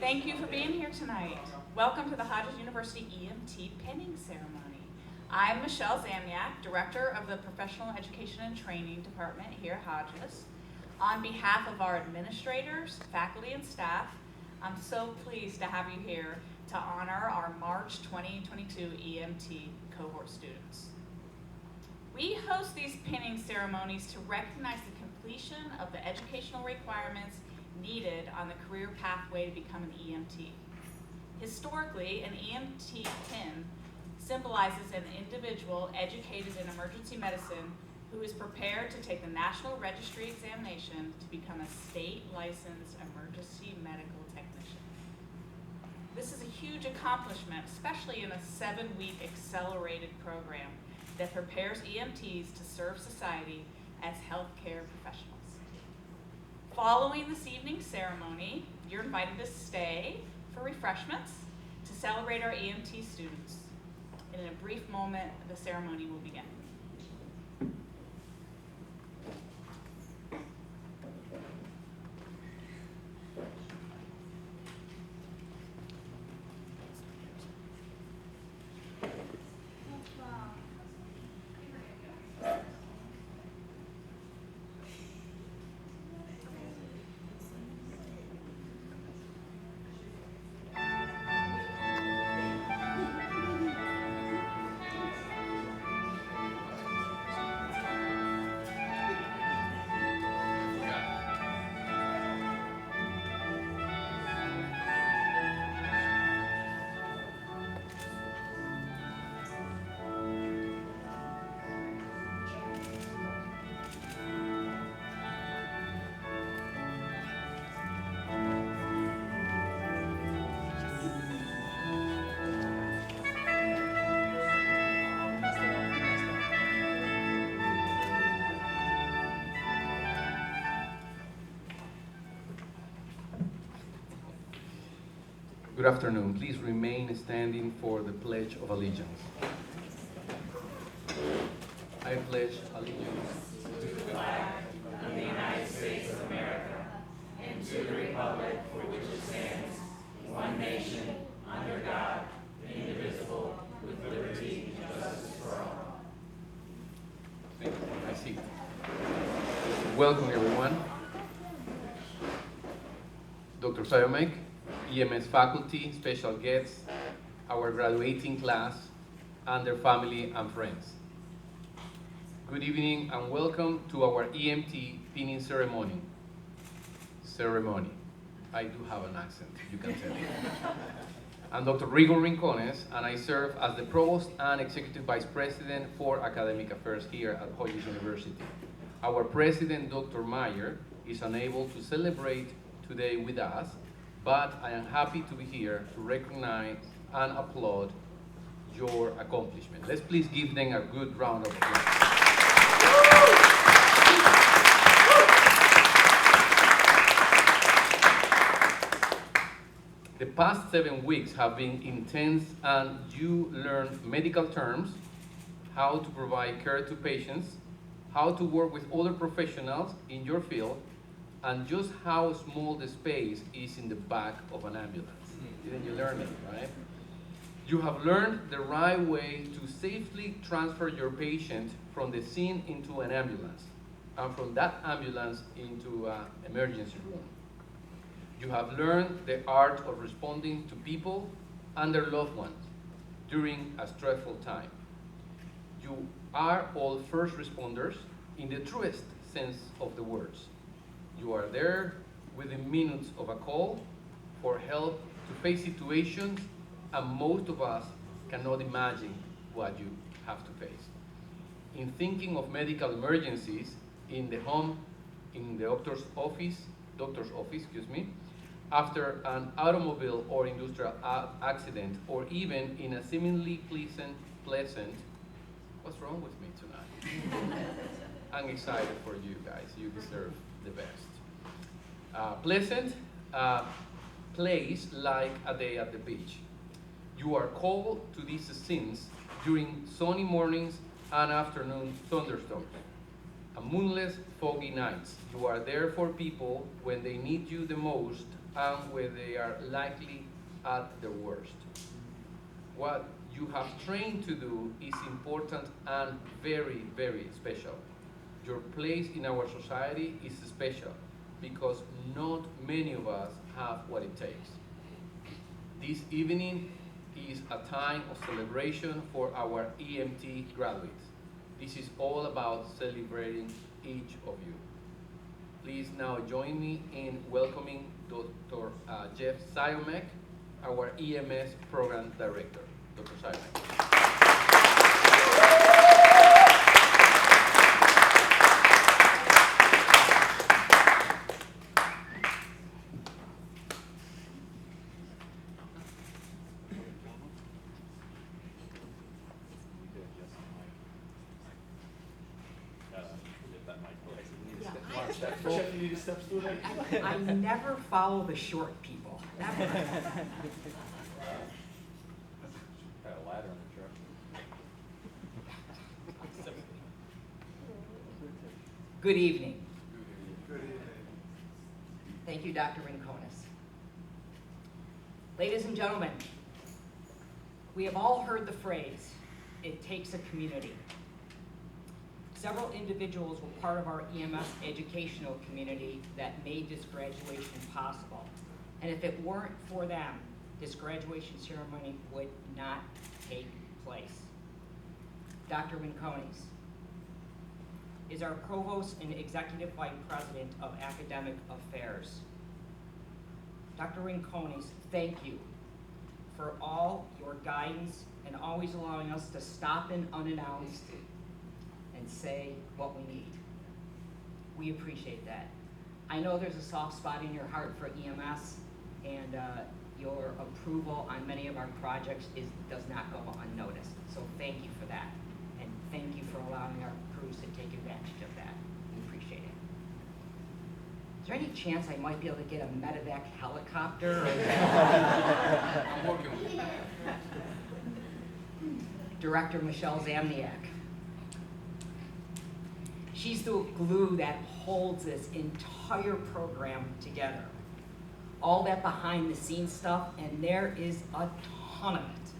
Thank you for being here tonight. Welcome to the Hodges University EMT pinning ceremony. I'm Michelle Zamniak, Director of the Professional Education and Training Department here at Hodges. On behalf of our administrators, faculty, and staff, I'm so pleased to have you here to honor our March 2022 EMT cohort students. We host these pinning ceremonies to recognize the completion of the educational requirements needed on the career pathway to become an EMT. Historically, an EMT pin symbolizes an individual educated in emergency medicine who is prepared to take the National Registry examination to become a state licensed emergency medical technician. This is a huge accomplishment, especially in a 7-week accelerated program that prepares EMTs to serve society as healthcare professionals. Following this evening's ceremony, you're invited to stay for refreshments to celebrate our EMT students. And in a brief moment, the ceremony will begin. Good afternoon. Please remain standing for the Pledge of Allegiance. I pledge allegiance To the flag of the United States of America and to the republic for which it stands, one nation, under God, indivisible, with liberty and justice for all. Thank you. I see. Welcome, everyone. Dr. Sayomek, EMS faculty, special guests, our graduating class, and their family and friends. Good evening and welcome to our EMT pinning ceremony. I do have an accent, you can tell. I'm Dr. Rigo Rincones, and I serve as the Provost and Executive Vice President for Academic Affairs here at Hodges University. Our President, Dr. Meyer, is unable to celebrate today with us, but I am happy to be here to recognize and applaud your accomplishment. Let's please give them a good round of applause. The past 7 weeks have been intense, and you learned medical terms, how to provide care to patients, how to work with other professionals in your field, and just how small the space is in the back of an ambulance. Didn't you learn it, right? You have learned the right way to safely transfer your patient from the scene into an ambulance, and from that ambulance into an emergency room. You have learned the art of responding to people and their loved ones during a stressful time. You are all first responders in the truest sense of the words. You are there within minutes of a call for help to face situations, and most of us cannot imagine what you have to face. In thinking of medical emergencies in the home, in the doctor's office, after an automobile or industrial accident, or even in a seemingly pleasant, what's wrong with me tonight? I'm excited for you guys, you deserve the best. Pleasant place like a day at the beach. You are called to these scenes during sunny mornings and afternoon thunderstorms, and moonless, foggy nights. You are there for people when they need you the most and where they are likely at their worst. What you have trained to do is important and very, very special. Your place in our society is special because not many of us have what it takes. This evening is a time of celebration for our EMT graduates. This is all about celebrating each of you. Please now join me in welcoming Dr. Jeff Siomek, our EMS Program Director. Dr. Siomek. Jeff, you need to step through that? I never follow the short people. Never. Got a ladder on the truck. Good evening. Good evening. Thank you, Dr. Rincones. Ladies and gentlemen, we have all heard the phrase, "It takes a community." Several individuals were part of our EMS educational community that made this graduation possible. And if it weren't for them, this graduation ceremony would not take place. Dr. Rincones is our Provost and Executive Vice President of Academic Affairs. Dr. Rincones, thank you for all your guidance and always allowing us to stop in unannounced and say what we need. We appreciate that. I know there's a soft spot in your heart for EMS, and your approval on many of our projects does not go unnoticed. So thank you for that, and thank you for allowing our crews to take advantage of that. We appreciate it. Is there any chance I might be able to get a medevac helicopter? I'm working with you. Director Michelle Zamniak. She's the glue that holds this entire program together. All that behind the scenes stuff, and there is a ton of it.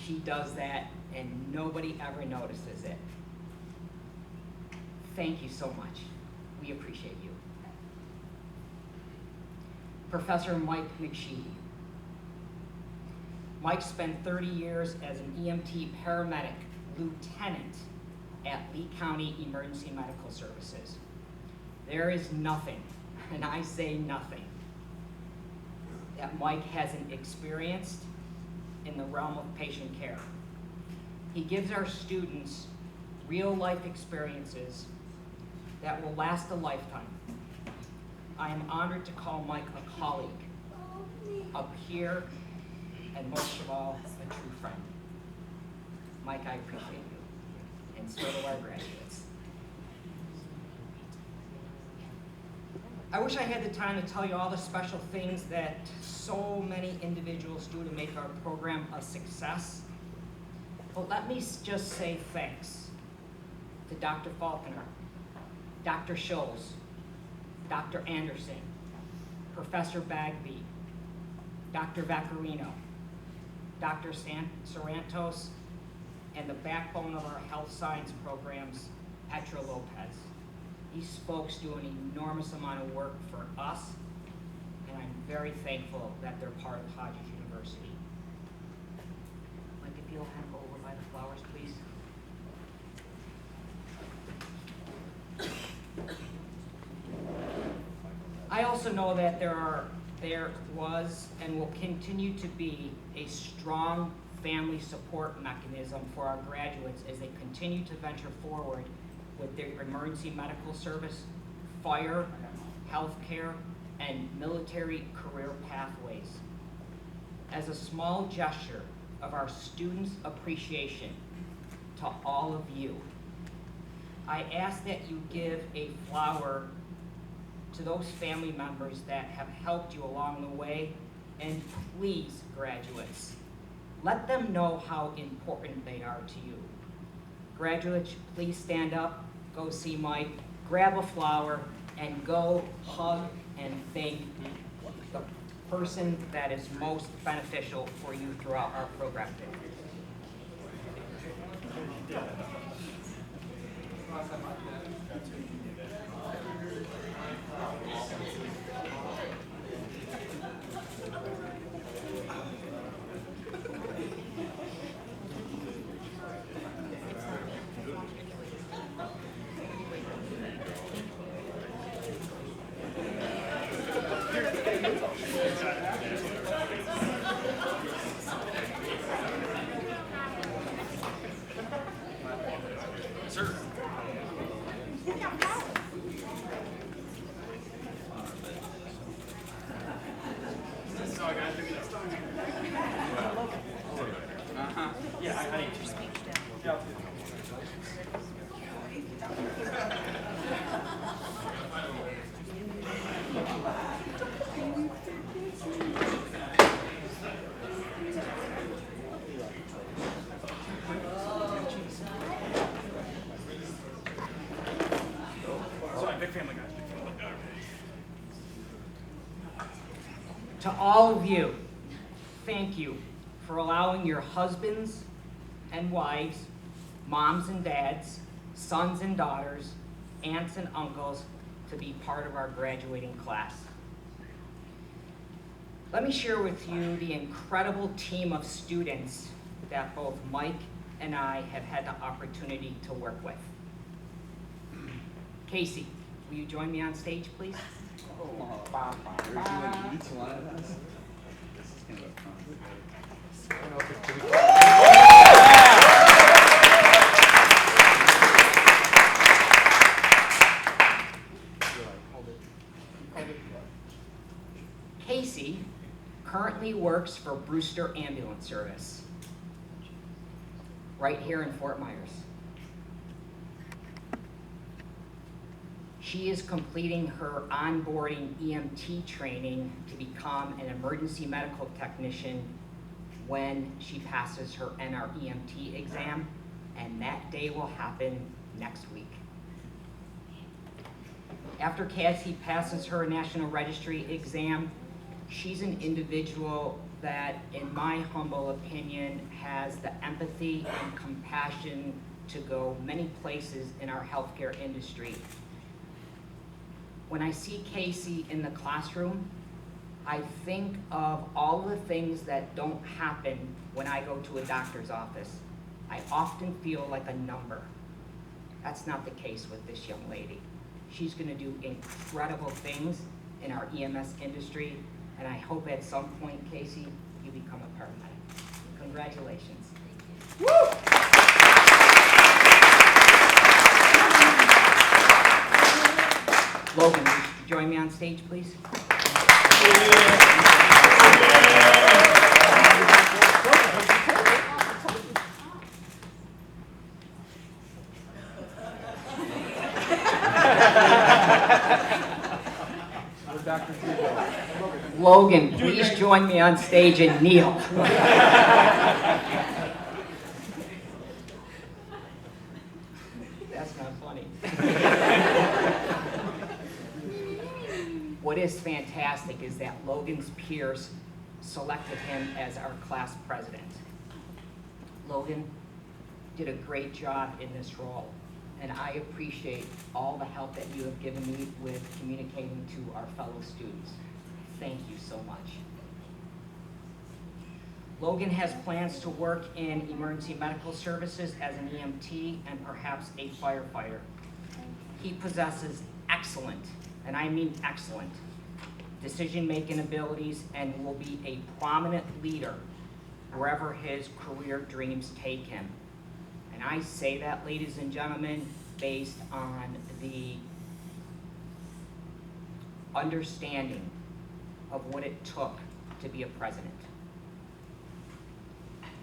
She does that and nobody ever notices it. Thank you so much. We appreciate you. Professor Mike McSheehy. Mike spent 30 years as an EMT paramedic lieutenant at Lee County Emergency Medical Services. There is nothing, and I say nothing, that Mike hasn't experienced in the realm of patient care. He gives our students real life experiences that will last a lifetime. I am honored to call Mike a colleague, a peer, and most of all, a true friend. Mike, I appreciate you. And so do our graduates. I wish I had the time to tell you all the special things that so many individuals do to make our program a success. But let me just say thanks to Dr. Falconer, Dr. Scholes, Dr. Anderson, Professor Bagby, Dr. Vaccarino, Dr. Sorrentos, and the backbone of our health science programs, Petra Lopez. These folks do an enormous amount of work for us, and I'm very thankful that they're part of Hodges University. Mike, if you'll hand over by the flowers, please. I also know that there was and will continue to be a strong family support mechanism for our graduates as they continue to venture forward with their emergency medical service, fire, healthcare, and military career pathways. As a small gesture of our students' appreciation to all of you, I ask that you give a flower to those family members that have helped you along the way, and please, graduates, let them know how important they are to you. Graduates, please stand up, go see Mike, grab a flower, and go hug and thank the person that is most beneficial for you throughout our program. To all of you, thank you for allowing your husbands and wives, moms and dads, sons and daughters, aunts and uncles to be part of our graduating class. Let me share with you the incredible team of students that both Mike and I have had the opportunity to work with. Casey, will you join me on stage, please? Each one of us. This is gonna be Casey currently works for Brewster Ambulance Service, right here in Fort Myers. She is completing her onboarding EMT training to become an emergency medical technician when she passes her NREMT exam, and that day will happen next week. After Cassie passes her National Registry exam, she's an individual that, in my humble opinion, has the empathy and compassion to go many places in our healthcare industry. When I see Casey in the classroom, I think of all the things that don't happen when I go to a doctor's office. I often feel like a number. That's not the case with this young lady. She's gonna do incredible things in our EMS industry, and I hope at some point, Casey, you become a paramedic. Congratulations. Woo! Logan, would you join me on stage, please? Logan, please join me on stage and kneel. That's not funny. What is fantastic is that Logan's peers selected him as our class president. Logan did a great job in this role, and I appreciate all the help that you have given me with communicating to our fellow students. Thank you so much. Logan has plans to work in emergency medical services as an EMT and perhaps a firefighter. He possesses excellent, and I mean excellent, decision-making abilities and will be a prominent leader wherever his career dreams take him. And I say that, ladies and gentlemen, based on the understanding of what it took to be a president.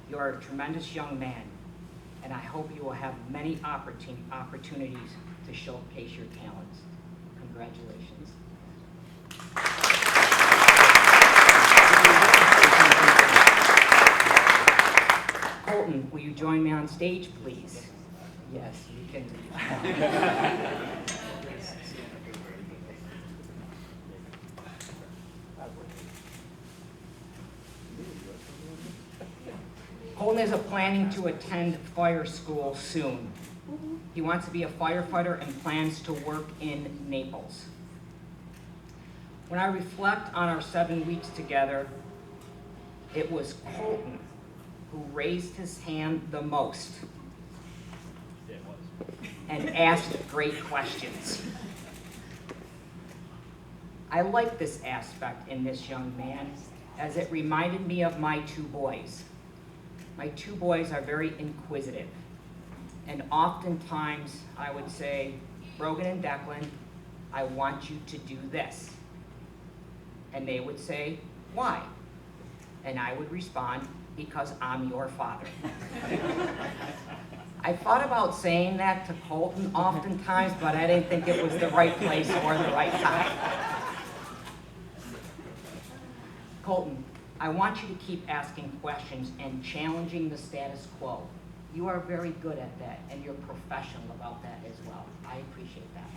You're a tremendous young man, and I hope you will have many opportunities to showcase your talents. Congratulations. Colton, will you join me on stage, please? Yes, you can. Colton is planning to attend fire school soon. He wants to be a firefighter and plans to work in Naples. When I reflect on our 7 weeks together, it was Colton who raised his hand the most and asked great questions. I like this aspect in this young man, as it reminded me of my 2 boys. My 2 boys are very inquisitive, and oftentimes I would say, Logan and Declan, I want you to do this. And they would say, why? And I would respond, because I'm your father. I thought about saying that to Colton oftentimes, but I didn't think it was the right place or the right time. Colton, I want you to keep asking questions and challenging the status quo. You are very good at that, and you're professional about that as well. I appreciate that.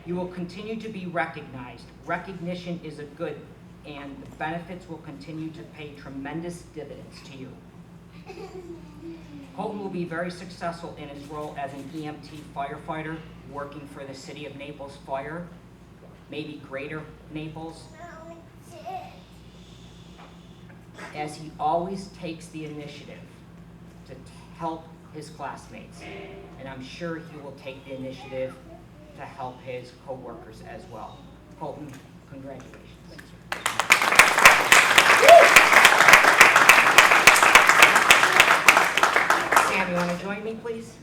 You will continue to be recognized. Recognition is a good, and the benefits will continue to pay tremendous dividends to you. Colton will be very successful in his role as an EMT firefighter, working for the City of Naples Fire, maybe Greater Naples, as he always takes the initiative to help his classmates. And I'm sure he will take the initiative to help his co-workers as well. Colton, congratulations. Sam, you want to join me, please?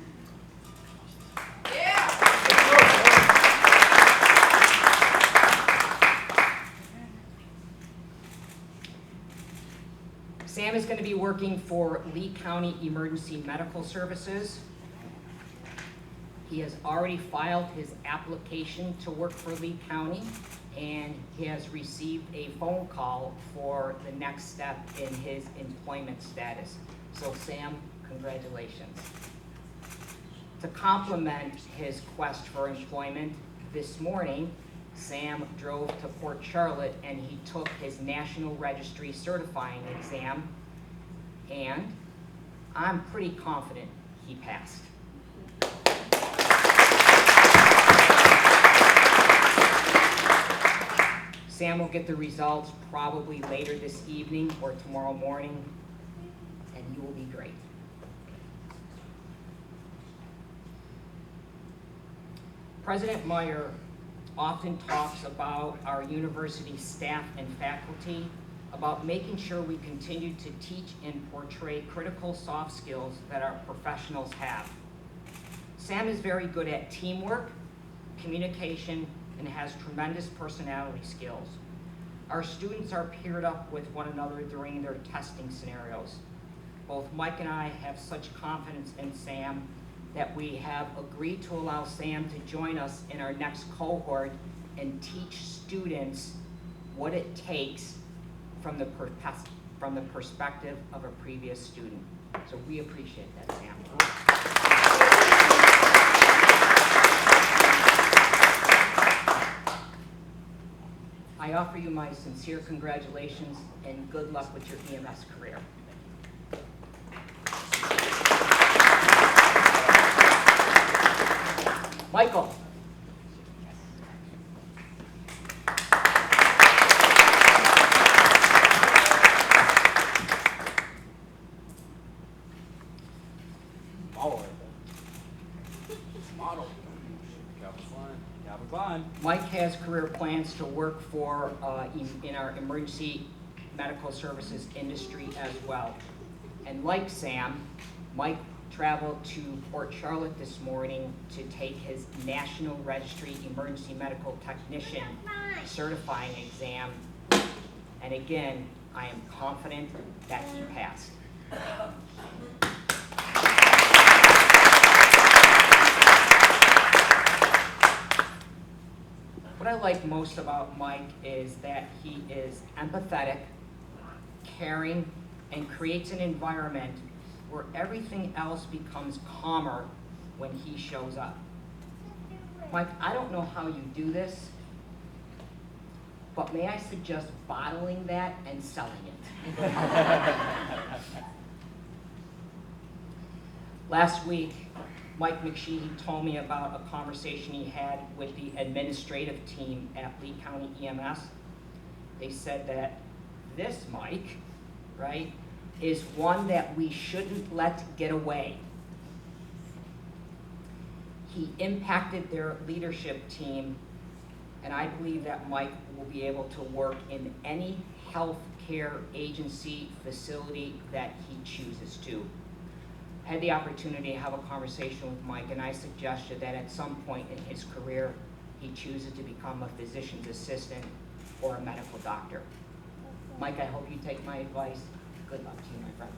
Sam is going to be working for Lee County Emergency Medical Services. He has already filed his application to work for Lee County, and he has received a phone call for the next step in his employment status. So Sam, congratulations. To complement his quest for employment, this morning, Sam drove to Port Charlotte and he took his National Registry certifying exam, and I'm pretty confident he passed. Sam will get the results probably later this evening or tomorrow morning, and you will be great. President Meyer often talks about our university staff and faculty, about making sure we continue to teach and portray critical soft skills that our professionals have. Sam is very good at teamwork, communication, and has tremendous personality skills. Our students are paired up with one another during their testing scenarios. Both Mike and I have such confidence in Sam that we have agreed to allow Sam to join us in our next cohort and teach students what it takes from the perspective of a previous student. So we appreciate that, Sam. I offer you my sincere congratulations and good luck with your EMS career. Michael. Mike has career plans to work for in our emergency medical services industry as well. And like Sam, Mike traveled to Port Charlotte this morning to take his National Registry Emergency Medical Technician certifying exam. And again, I am confident that he passed. What I like most about Mike is that he is empathetic, caring, and creates an environment where everything else becomes calmer when he shows up. Mike, I don't know how you do this, but may I suggest bottling that and selling it? Last week, Mike McSheehy told me about a conversation he had with the administrative team at Lee County EMS. They said that this Mike, right, is one that we shouldn't let get away. He impacted their leadership team, and I believe that Mike will be able to work in any healthcare agency facility that he chooses to. I had the opportunity to have a conversation with Mike, and I suggested that at some point in his career, he chooses to become a physician's assistant or a medical doctor. Mike, I hope you take my advice. Good luck to you, my friend.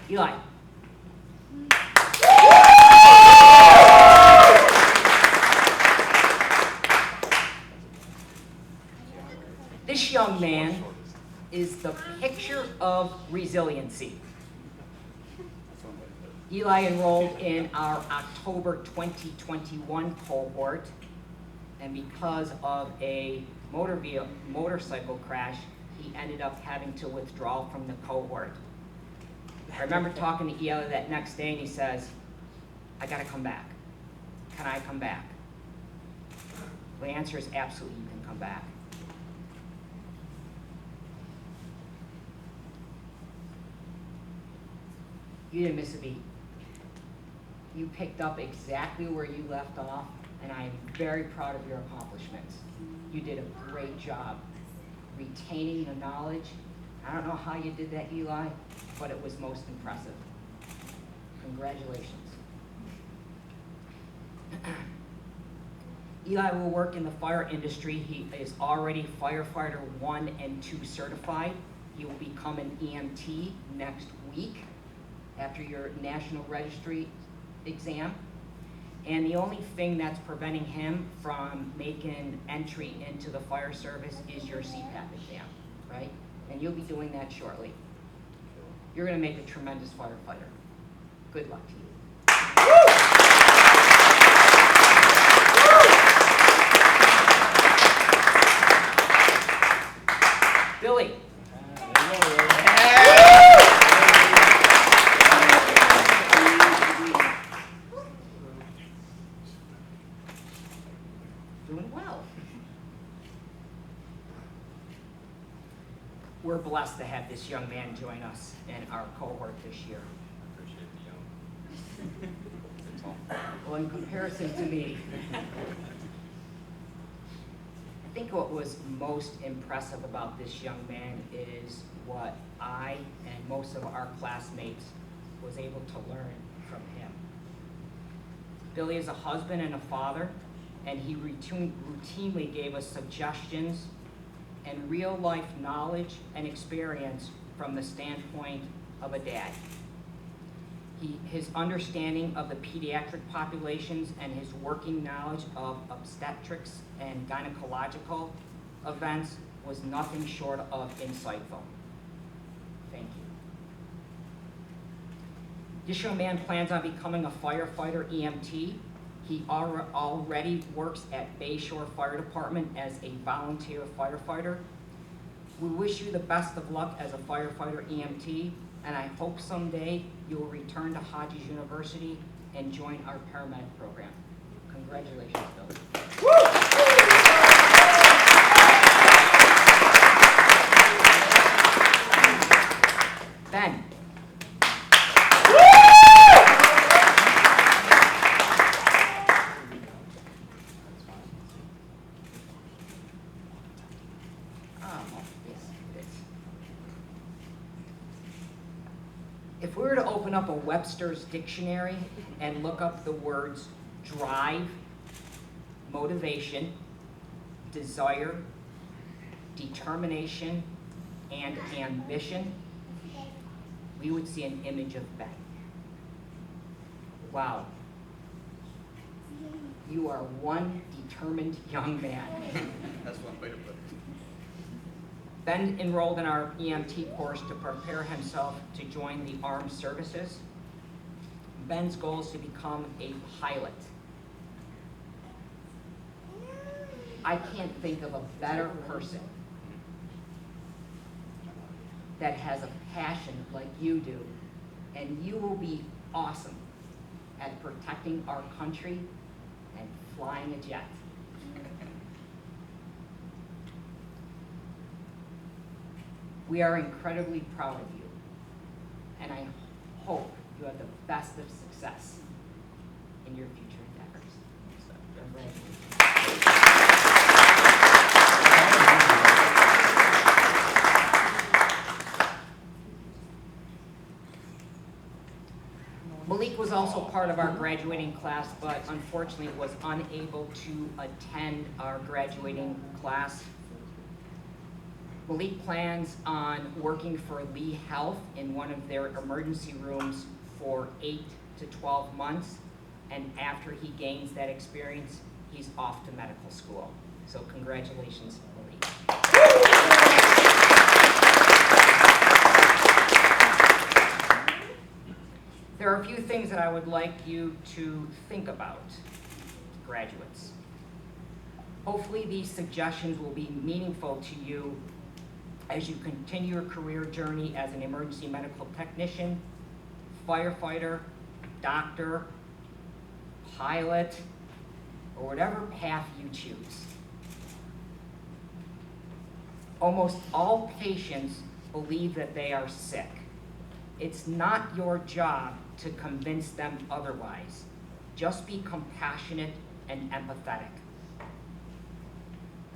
Eli. This young man is the picture of resiliency. Eli enrolled in our October 2021 cohort, and because of a motorcycle crash, he ended up having to withdraw from the cohort. I remember talking to Eli that next day, and he says, I gotta come back. Can I come back? The answer is absolutely, you can come back. You didn't miss a beat. You picked up exactly where you left off, and I am very proud of your accomplishments. You did a great job retaining the knowledge. I don't know how you did that, Eli, but it was most impressive. Congratulations. Eli will work in the fire industry. He is already firefighter 1 and 2 certified. He will become an EMT next week after your national registry exam. And the only thing that's preventing him from making entry into the fire service is your CPAP exam, right? And you'll be doing that shortly. You're gonna make a tremendous firefighter. Good luck to you. Billy. Doing well. We're blessed to have this young man join us in our cohort this year. Appreciate the young. That's all. Well, in comparison to me, I think what was most impressive about this young man is what I and most of our classmates was able to learn from him. Billy is a husband and a father, and he routinely gave us suggestions and real life knowledge and experience from the standpoint of a dad. His understanding of the pediatric populations and his working knowledge of obstetrics and gynecological events was nothing short of insightful. Thank you. This young man plans on becoming a firefighter EMT. He already works at Bayshore Fire Department as a volunteer firefighter. We wish you the best of luck as a firefighter EMT, and I hope someday you will return to Hodges University and join our paramedic program. Congratulations, Bill. Ben. If we were to open up a Webster's dictionary and look up the words drive, motivation, desire, determination, and ambition, we would see an image of Ben. Wow. You are one determined young man. That's one way to put it. Ben enrolled in our EMT course to prepare himself to join the armed services. Ben's goal is to become a pilot. I can't think of a better person that has a passion like you do, and you will be awesome at protecting our country and flying a jet. We are incredibly proud of you, and I hope you have the best of success in your future endeavors. Congratulations. Malik was also part of our graduating class, but unfortunately was unable to attend our graduating class. Malik plans on working for Lee Health in one of their emergency rooms for 8 to 12 months, and after he gains that experience, he's off to medical school. So congratulations, Malik. There are a few things that I would like you to think about, graduates. Hopefully these suggestions will be meaningful to you as you continue your career journey as an emergency medical technician, firefighter, doctor, pilot, or whatever path you choose. Almost all patients believe that they are sick. It's not your job to convince them otherwise. Just be compassionate and empathetic.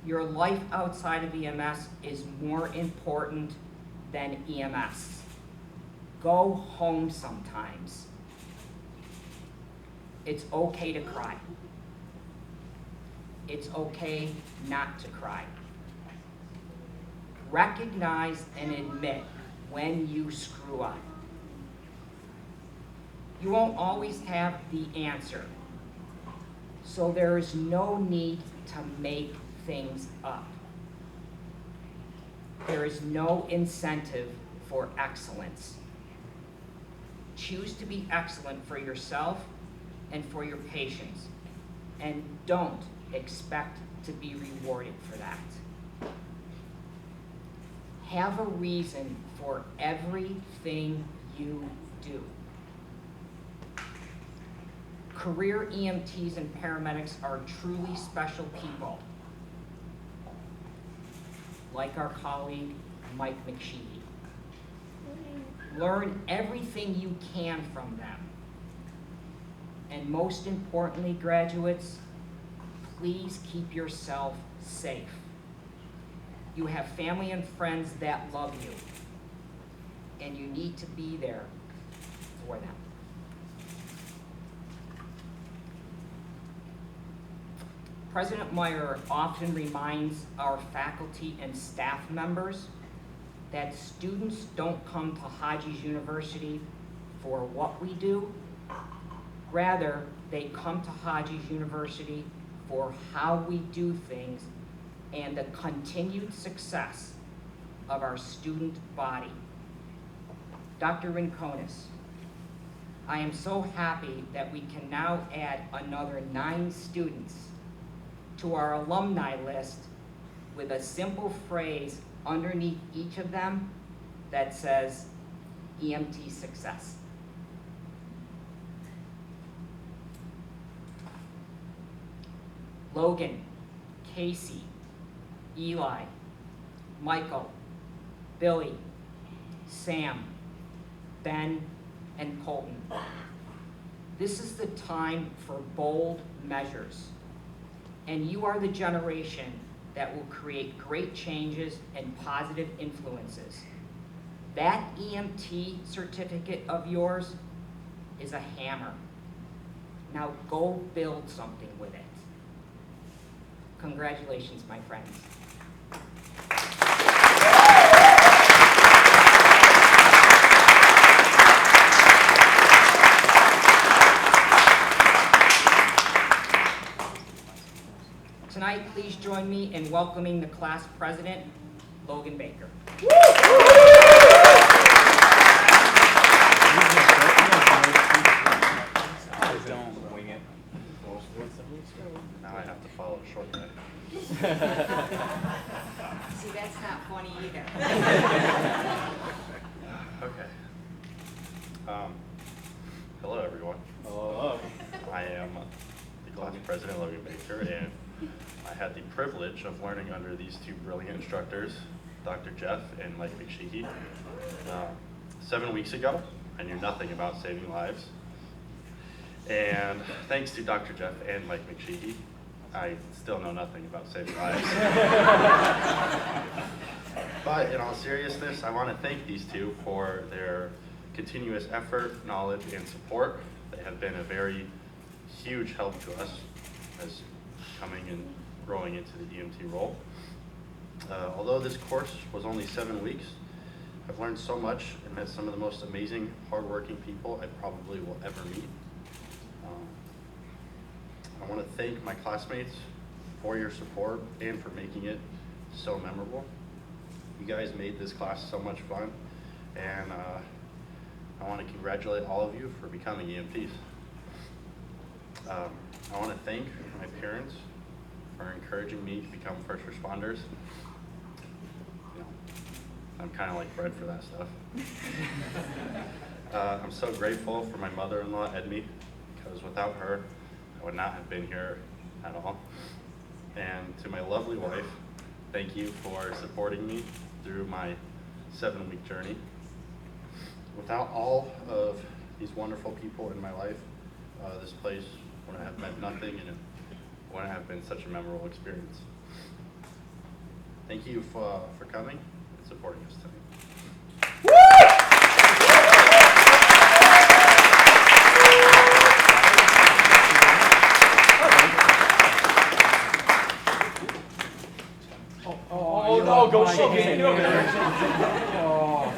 Your life outside of EMS is more important than EMS. Go home sometimes. It's okay to cry. It's okay not to cry. Recognize and admit when you screw up. You won't always have the answer, so there is no need to make things up. There is no incentive for excellence. Choose to be excellent for yourself and for your patients, and don't expect to be rewarded for that. Have a reason for everything you do. Career EMTs and paramedics are truly special people, like our colleague, Mike McSheedy. Learn everything you can from them. And most importantly, graduates, please keep yourself safe. You have family and friends that love you, and you need to be there for them. President Meyer often reminds our faculty and staff members that students don't come to Hodges University for what we do. Rather, they come to Hodges University for how we do things and the continued success of our student body. Dr. Rinconis, I am so happy that we can now add another 9 students to our alumni list with a simple phrase underneath each of them that says EMT success. Logan, Casey, Eli, Michael, Billy, Sam, Ben, and Colton. This is the time for bold measures, and you are the generation that will create great changes and positive influences. That EMT certificate of yours is a hammer. Now go build something with it. Congratulations, my friends. Tonight, please join me in welcoming the class president, Logan Baker. Now I have to follow a short guy. See, that's not funny either. Okay. Hello, everyone. Hello. I am the class president, Logan Baker, and I had the privilege of learning under these two brilliant instructors, Dr. Jeff and Mike McSheehy. 7 weeks ago, I knew nothing about saving lives. And thanks to Dr. Jeff and Mike McSheehy, I still know nothing about saving lives. But in all seriousness, I want to thank these two for their continuous effort, knowledge, and support. They have been a very huge help to us as coming and growing into the EMT role. Although this course was only 7 weeks, I've learned so much and met some of the most amazing, hardworking people I probably will ever meet. I want to thank my classmates for your support and for making it so memorable. You guys made this class so much fun, and I want to congratulate all of you for becoming EMTs. I want to thank my parents for encouraging me to become first responders. You know, I'm kind of like bred for that stuff. I'm so grateful for my mother-in-law, Edme, because without her, I would not have been here at all. And to my lovely wife, thank you for supporting me through my 7-week journey. Without all of these wonderful people in my life, this place would have meant nothing, and it wouldn't have been such a memorable experience. Thank you for coming and supporting us tonight. Oh no, go shake his hand. Oh.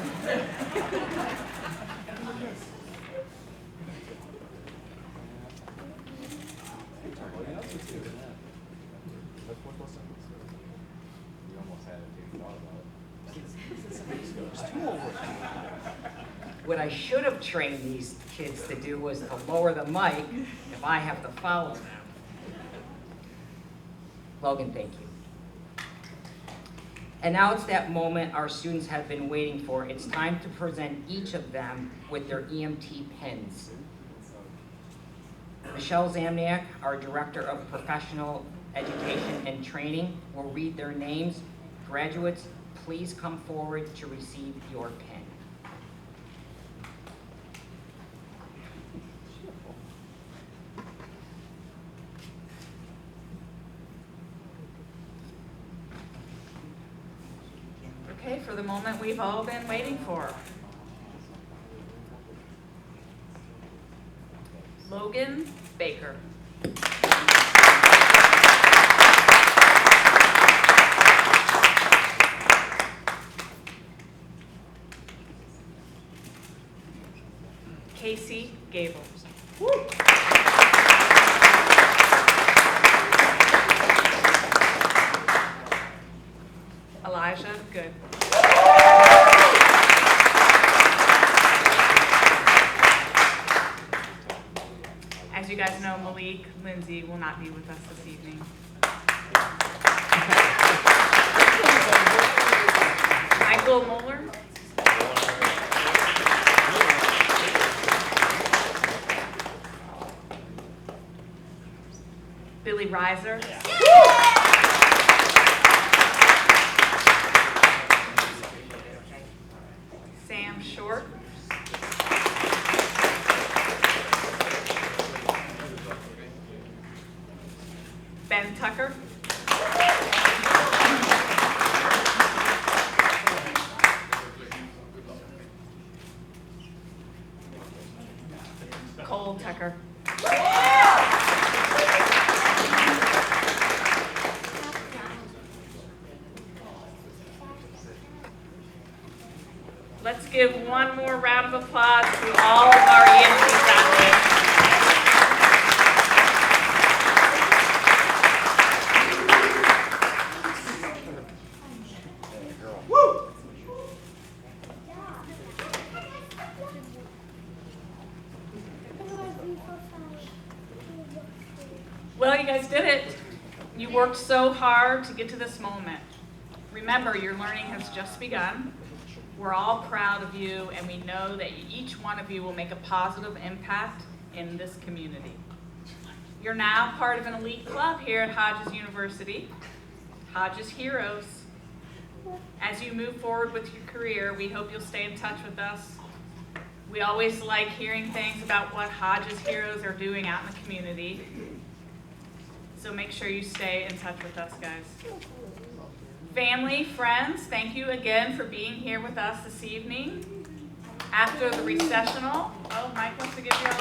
What I should have trained these kids to do was to lower the mic if I have to follow them. Logan, thank you. And now it's that moment our students have been waiting for. It's time to present each of them with their EMT pins. Michelle Zamniak, our Director of Professional Education and Training, will read their names. Graduates, please come forward to receive your pin. Okay, for the moment we've all been waiting for. Logan Baker. Casey Gables. Elijah Good. As you guys know, Malik Lindsay will not be with us this evening. Michael Moeller. Billy Reiser. Sam Short. Ben Tucker. Cole Tucker. Let's give one more round of applause to all of our EMT graduates. Well, you guys did it. You worked so hard to get to this moment. Remember, your learning has just begun. We're all proud of you, and we know that each one of you will make a positive impact in this community. You're now part of an elite club here at Hodges University, Hodges Heroes. As you move forward with your career, we hope you'll stay in touch with us. We always like hearing things about what Hodges Heroes are doing out in the community. So make sure you stay in touch with us, guys. Family, friends, thank you again for being here with us this evening. After the recessional, oh, Mike wants to give you all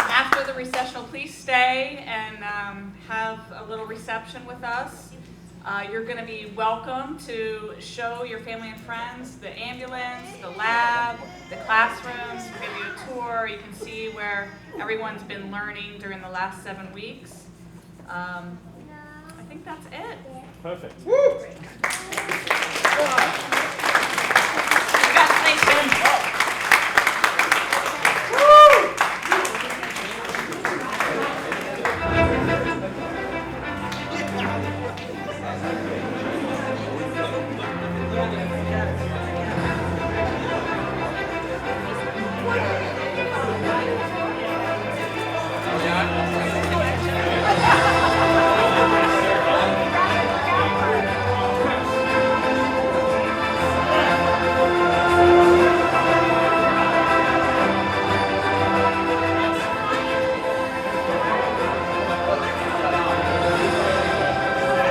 After the recessional, please stay and have a little reception with us. You're going to be welcome to show your family and friends the ambulance, the lab, the classrooms. We'll give you a tour. You can see where everyone's been learning during the last 7 weeks. I think that's it. Perfect. Woo!